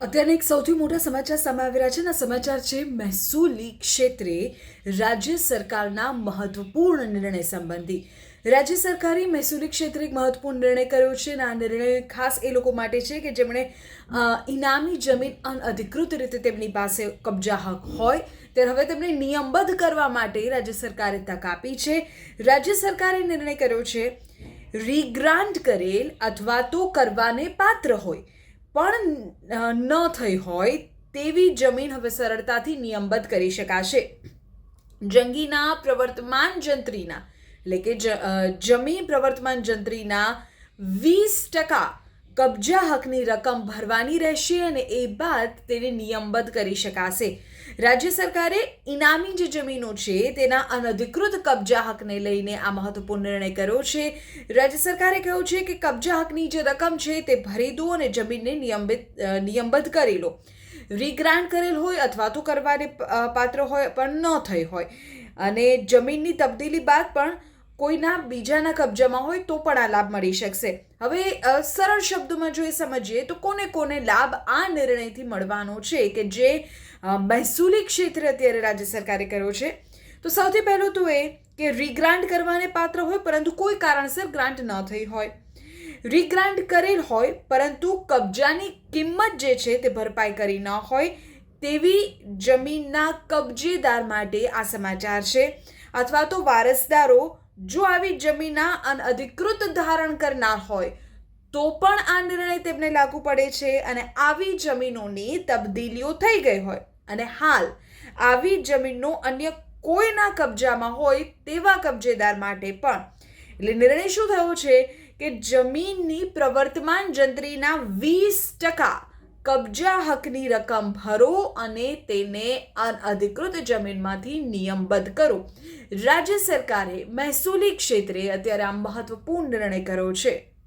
અત્યારે એક સૌથી મોટા સમાચાર સામે આવી રહ્યા છે અને સમાચાર છે મહેસૂલી ક્ષેત્રે રાજ્ય સરકારના મહત્વપૂર્ણ નિર્ણય સંબંધી. રાજ્ય સરકારે મહેસૂલી ક્ષેત્રે એક મહત્વપૂર્ણ નિર્ણય કર્યો છે અને આ નિર્ણય ખાસ એ લોકો માટે છે કે જેમણે ઇનામી જમીન અનઅધિકૃત રીતે તેમની પાસે કબજા હક હોય ત્યારે હવે તેમને નિયમબદ્ધ કરવા માટે રાજ્ય સરકારે તક આપી છે. રાજ્ય સરકારે નિર્ણય કર્યો છે રીગ્રાન્ટ કરેલ અથવા તો કરવાને પાત્ર હોય પણ ન થઈ હોય તેવી જમીન હવે સરળતાથી નિયમબદ્ધ કરી શકાશે. જંગીના પ્રવર્તમાન જંત્રીના એટલે કે જમીન પ્રવર્તમાન જંત્રીના 20% કબજા હકની રકમ ભરવાની રહેશે અને એ બાદ તેને નિયમબદ્ધ કરી શકાશે. રાજ્ય સરકારે ઇનામી જે જમીનો છે તેના અનધિકૃત કબજા હકને લઈને આ મહત્વપૂર્ણ નિર્ણય કર્યો છે. રાજ્ય સરકારે કહ્યું છે કે કબજા હકની જે રકમ છે તે ભરી દો અને જમીનને નિયમબદ્ધ કરી લો. રીગ્રાન્ટ કરેલ હોય અથવા તો કરવાને પાત્ર હોય પણ ન થઈ હોય અને જમીનની તબદીલી બાદ પણ કોઈના બીજાના કબજામાં હોય તો પણ આ લાભ મળી શકશે. હવે સરળ શબ્દોમાં જો એ સમજીએ તો કોને કોને લાભ આ નિર્ણયથી મળવાનો છે કે જે મહેસૂલી ક્ષેત્રે અત્યારે રાજ્ય સરકારે કર્યો છે. તો સૌથી પહેલું તો એ કે રીગ્રાન્ટ કરવાને પાત્ર હોય પરંતુ કોઈ કારણસર ગ્રાન્ટ ન થઈ હોય, રીગ્રાન્ટ કરેલ હોય પરંતુ કબજાની કિંમત જે છે તે ભરપાઈ કરી ન હોય તેવી જમીનના કબજેદાર માટે આ સમાચાર છે. અથવા તો વારસદારો જો આવી જમીનના અનઅધિકૃત ધારણ કરનાર હોય તો પણ આ નિર્ણય તેમને લાગુ પડે છે અને આવી જમીનોની તબદીલીઓ થઈ ગઈ હોય અને હાલ આવી જમીનનો અન્ય કોઈના કબજામાં હોય તેવા કબજેદાર માટે પણ. એટલે નિર્ણય શું થયો છે કે જમીનની પ્રવર્તમાન જંત્રીના 20% કબજા હકની રકમ ભરો અને તેને અનઅધિકૃત જમીનમાંથી નિયમબદ્ધ કરો. રાજ્ય સરકારે મહેસૂલી ક્ષેત્રે અત્યારે આ મહત્વપૂર્ણ નિર્ણય કર્યો છે.